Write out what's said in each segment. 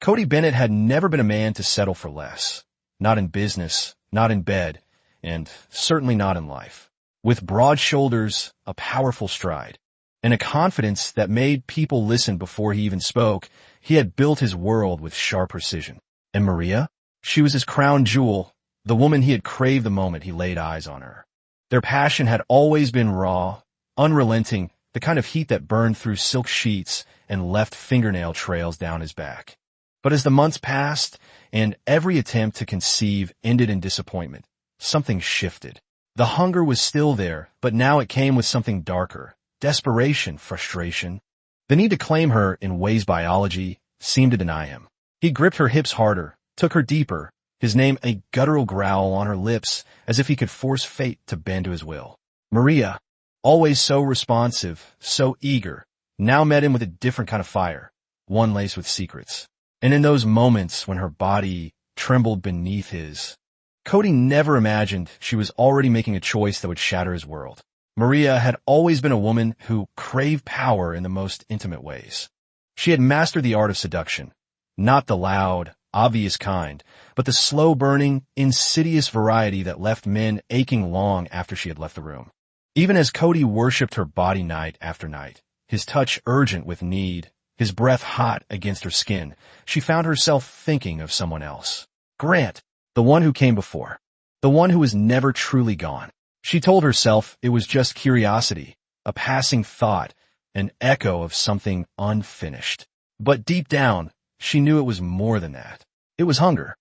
Cody Bennett had never been a man to settle for less. Not in business, not in bed, and certainly not in life. With broad shoulders, a powerful stride, and a confidence that made people listen before he even spoke, he had built his world with sharp precision. And Maria? She was his crown jewel, the woman he had craved the moment he laid eyes on her. Their passion had always been raw, unrelenting, the kind of heat that burned through silk sheets and left fingernail trails down his back. But as the months passed, and every attempt to conceive ended in disappointment, something shifted. The hunger was still there, but now it came with something darker. Desperation, frustration. The need to claim her in ways biology seemed to deny him. He gripped her hips harder, took her deeper, his name a guttural growl on her lips, as if he could force fate to bend to his will. Maria, always so responsive, so eager, now met him with a different kind of fire, one laced with secrets. And in those moments when her body trembled beneath his, Cody never imagined she was already making a choice that would shatter his world. Maria had always been a woman who craved power in the most intimate ways. She had mastered the art of seduction, not the loud, obvious kind, but the slow-burning, insidious variety that left men aching long after she had left the room. Even as Cody worshipped her body night after night, his touch urgent with need, his breath hot against her skin, she found herself thinking of someone else. Grant, the one who came before, the one who was never truly gone. She told herself it was just curiosity, a passing thought, an echo of something unfinished. But deep down, she knew it was more than that. It was hunger,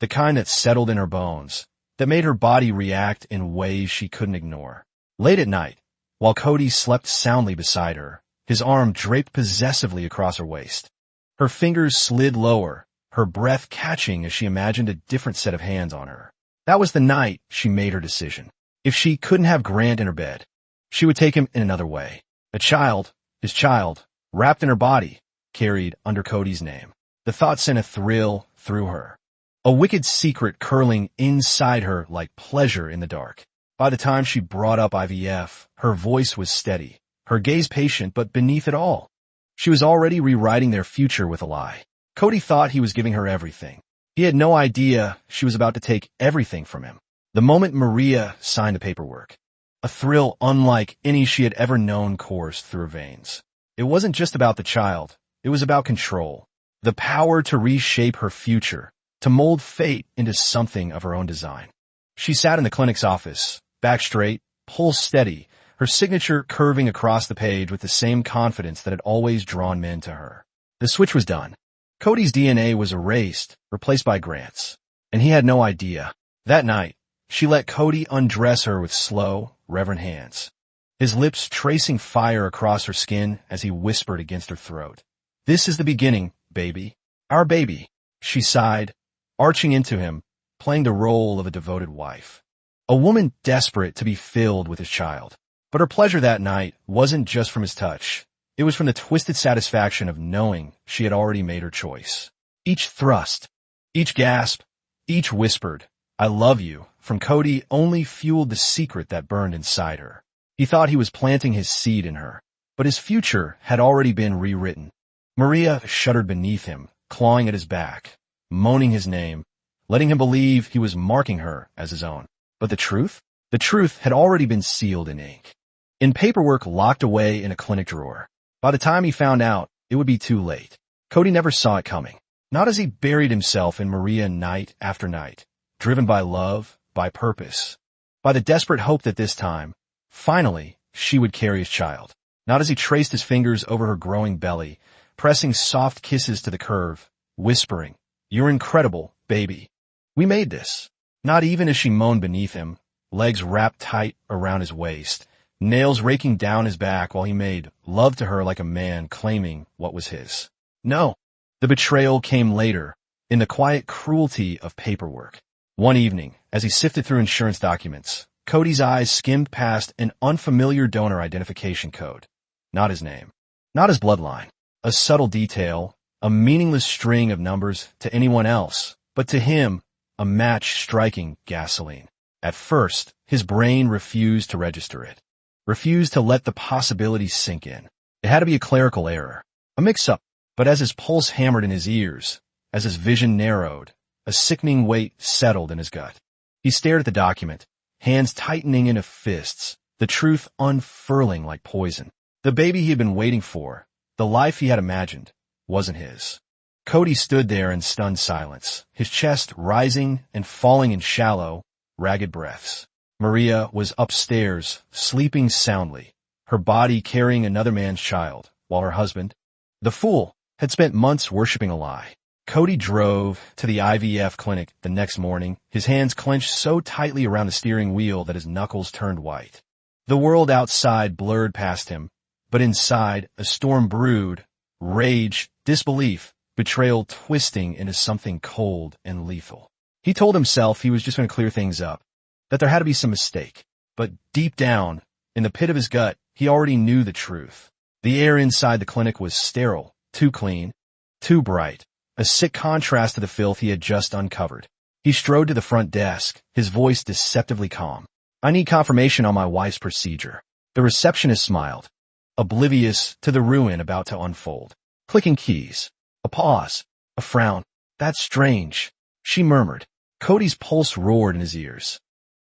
the kind that settled in her bones, that made her body react in ways she couldn't ignore. Late at night, while Cody slept soundly beside her, his arm draped possessively across her waist. Her fingers slid lower, her breath catching as she imagined a different set of hands on her. That was the night she made her decision. If she couldn't have Grant in her bed, she would take him in another way. A child, his child, wrapped in her body, carried under Cody's name. The thought sent a thrill through her, a wicked secret curling inside her like pleasure in the dark. By the time she brought up IVF, her voice was steady, her gaze patient, but beneath it all, she was already rewriting their future with a lie. Cody thought he was giving her everything. He had no idea she was about to take everything from him. The moment Maria signed the paperwork, a thrill unlike any she had ever known coursed through her veins. It wasn't just about the child. It was about control, the power to reshape her future, to mold fate into something of her own design. She sat in the clinic's office, back straight, pulse steady, her signature curving across the page with the same confidence that had always drawn men to her. The switch was done. Cody's DNA was erased, replaced by Grant's, and he had no idea. That night, she let Cody undress her with slow, reverent hands, his lips tracing fire across her skin as he whispered against her throat. "This is the beginning, baby. Our baby," she sighed, arching into him, playing the role of a devoted wife. A woman desperate to be filled with his child. But her pleasure that night wasn't just from his touch. It was from the twisted satisfaction of knowing she had already made her choice. Each thrust, each gasp, each whispered, "I love you," from Cody only fueled the secret that burned inside her. He thought he was planting his seed in her, but his future had already been rewritten. Maria shuddered beneath him, clawing at his back, moaning his name, letting him believe he was marking her as his own. But the truth? The truth had already been sealed in ink, in paperwork locked away in a clinic drawer. By the time he found out, it would be too late. Cody never saw it coming, not as he buried himself in Maria night after night, driven by love, by purpose, by the desperate hope that this time, finally, she would carry his child. Not as he traced his fingers over her growing belly, pressing soft kisses to the curve, whispering, "You're incredible, baby. We made this." Not even as she moaned beneath him, legs wrapped tight around his waist, nails raking down his back while he made love to her like a man claiming what was his. No, the betrayal came later, in the quiet cruelty of paperwork. One evening, as he sifted through insurance documents, Cody's eyes skimmed past an unfamiliar donor identification code. Not his name, not his bloodline, a subtle detail, a meaningless string of numbers to anyone else, but to him, a match striking gasoline. At first, his brain refused to register it, refused to let the possibility sink in. It had to be a clerical error, a mix-up, but as his pulse hammered in his ears, As his vision narrowed, a sickening weight settled in his gut. He stared at the document, hands tightening into fists, the truth unfurling like poison. The baby he had been waiting for, the life he had imagined, wasn't his. Cody stood there in stunned silence, his chest rising and falling in shallow, ragged breaths. Maria was upstairs, sleeping soundly, her body carrying another man's child, while her husband, the fool, had spent months worshipping a lie. Cody drove to the IVF clinic the next morning, his hands clenched so tightly around the steering wheel that his knuckles turned white. The world outside blurred past him, but inside, a storm brewed, rage, disbelief, betrayal twisting into something cold and lethal. He told himself he was just going to clear things up, that there had to be some mistake. But deep down, in the pit of his gut, he already knew the truth. The air inside the clinic was sterile, too clean, too bright, a sick contrast to the filth he had just uncovered. He strode to the front desk, his voice deceptively calm. "I need confirmation on my wife's procedure." The receptionist smiled, oblivious to the ruin about to unfold. Clicking keys. A pause. A frown. "That's strange," she murmured. Cody's pulse roared in his ears.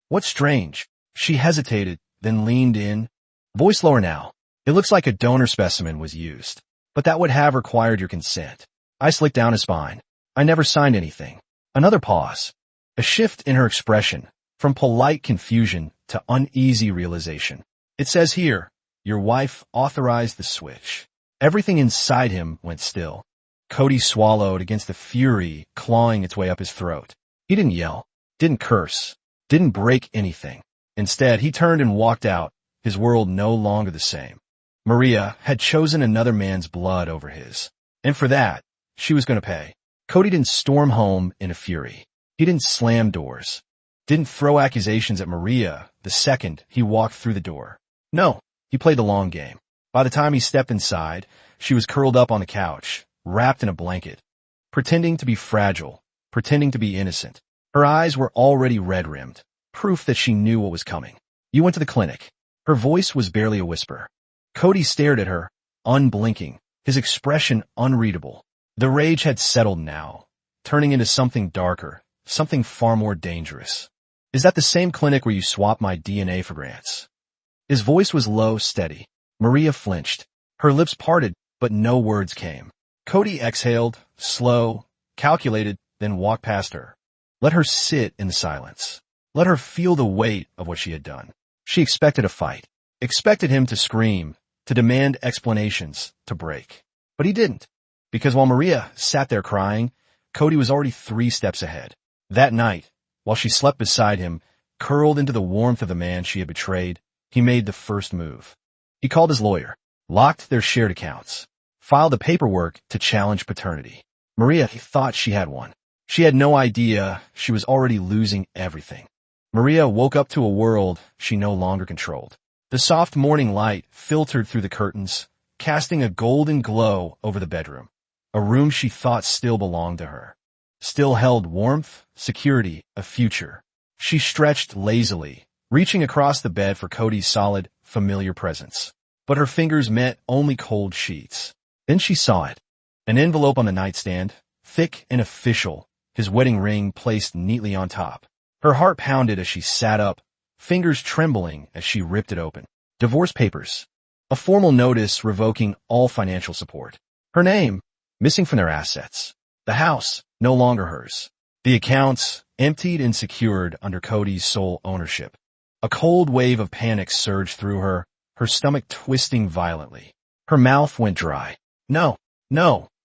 "What's strange?" She hesitated, then leaned in. Voice lower now. "It looks like a donor specimen was used, but that would have required your consent." I slicked down his spine. "I never signed anything." Another pause. A shift in her expression, from polite confusion to uneasy realization. "It says here, your wife authorized the switch." Everything inside him went still. Cody swallowed against the fury clawing its way up his throat. He didn't yell, didn't curse, didn't break anything. Instead, he turned and walked out, his world no longer the same. Maria had chosen another man's blood over his, and for that, she was going to pay. Cody didn't storm home in a fury. He didn't slam doors, didn't throw accusations at Maria the second he walked through the door. No, he played the long game. By the time he stepped inside, she was curled up on the couch, wrapped in a blanket, pretending to be fragile, pretending to be innocent. Her eyes were already red-rimmed, proof that she knew what was coming. "You went to the clinic." Her voice was barely a whisper. Cody stared at her, unblinking, his expression unreadable. The rage had settled now, turning into something darker, something far more dangerous. "Is that the same clinic where you swapped my DNA for grants?" His voice was low, steady. Maria flinched. Her lips parted, but no words came. Cody exhaled, slow, calculated, then walked past her. Let her sit in the silence. Let her feel the weight of what she had done. She expected a fight, expected him to scream, to demand explanations, to break. But he didn't, because while Maria sat there crying, Cody was already 3 steps ahead. That night, while she slept beside him, curled into the warmth of the man she had betrayed, he made the first move. He called his lawyer, locked their shared accounts, filed the paperwork to challenge paternity. Maria thought she had one. She had no idea she was already losing everything. Maria woke up to a world she no longer controlled. The soft morning light filtered through the curtains, casting a golden glow over the bedroom, a room she thought still belonged to her, still held warmth, security, a future. She stretched lazily, reaching across the bed for Cody's solid, familiar presence. But her fingers met only cold sheets. Then she saw it. An envelope on the nightstand, thick and official, his wedding ring placed neatly on top. Her heart pounded as she sat up, fingers trembling as she ripped it open. Divorce papers. A formal notice revoking all financial support. Her name, missing from their assets. The house, no longer hers. The accounts, emptied and secured under Cody's sole ownership. A cold wave of panic surged through her, her stomach twisting violently. Her mouth went dry. No,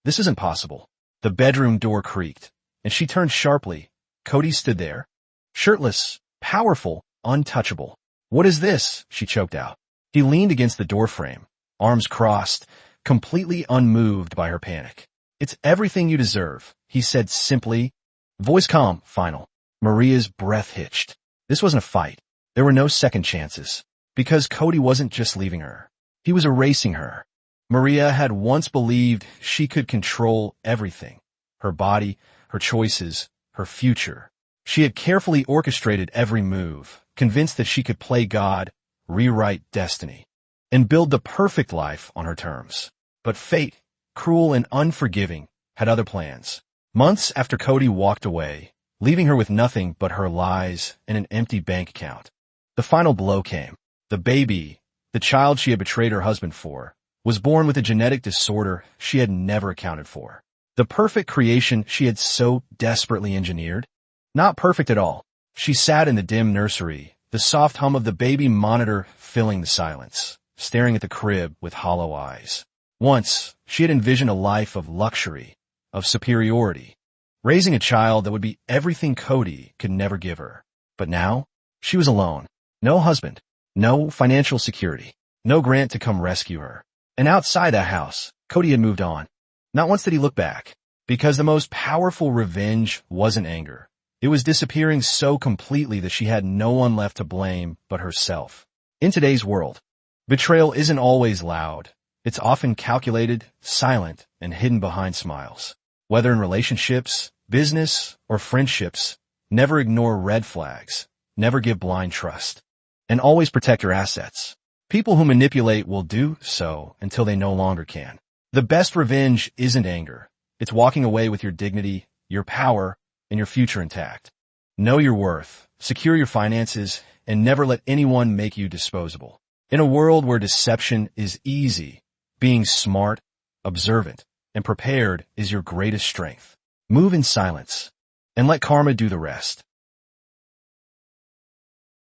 this isn't possible. The bedroom door creaked, and she turned sharply. Cody stood there, shirtless, powerful, untouchable. "What is this?" she choked out. He leaned against the doorframe, arms crossed, completely unmoved by her panic. "It's everything you deserve," he said simply, voice calm, final. Maria's breath hitched. This wasn't a fight. There were no second chances, because Cody wasn't just leaving her. He was erasing her. Maria had once believed she could control everything, her body, her choices, her future. She had carefully orchestrated every move, convinced that she could play God, rewrite destiny, and build the perfect life on her terms. But fate, cruel and unforgiving, had other plans. Months after Cody walked away, leaving her with nothing but her lies and an empty bank account, the final blow came. The baby, the child she had betrayed her husband for, was born with a genetic disorder she had never accounted for. The perfect creation she had so desperately engineered? Not perfect at all. She sat in the dim nursery, the soft hum of the baby monitor filling the silence, staring at the crib with hollow eyes. Once, she had envisioned a life of luxury, of superiority, raising a child that would be everything Cody could never give her. But now, she was alone. No husband, no financial security, no Grant to come rescue her. And outside that house, Cody had moved on. Not once did he look back, because the most powerful revenge wasn't anger. It was disappearing so completely that she had no one left to blame but herself. In today's world, betrayal isn't always loud. It's often calculated, silent, and hidden behind smiles. Whether in relationships, business, or friendships, never ignore red flags, never give blind trust, and always protect your assets. People who manipulate will do so until they no longer can. The best revenge isn't anger. It's walking away with your dignity, your power, and your future intact. Know your worth, secure your finances, and never let anyone make you disposable. In a world where deception is easy, being smart, observant, and prepared is your greatest strength. Move in silence, and let karma do the rest.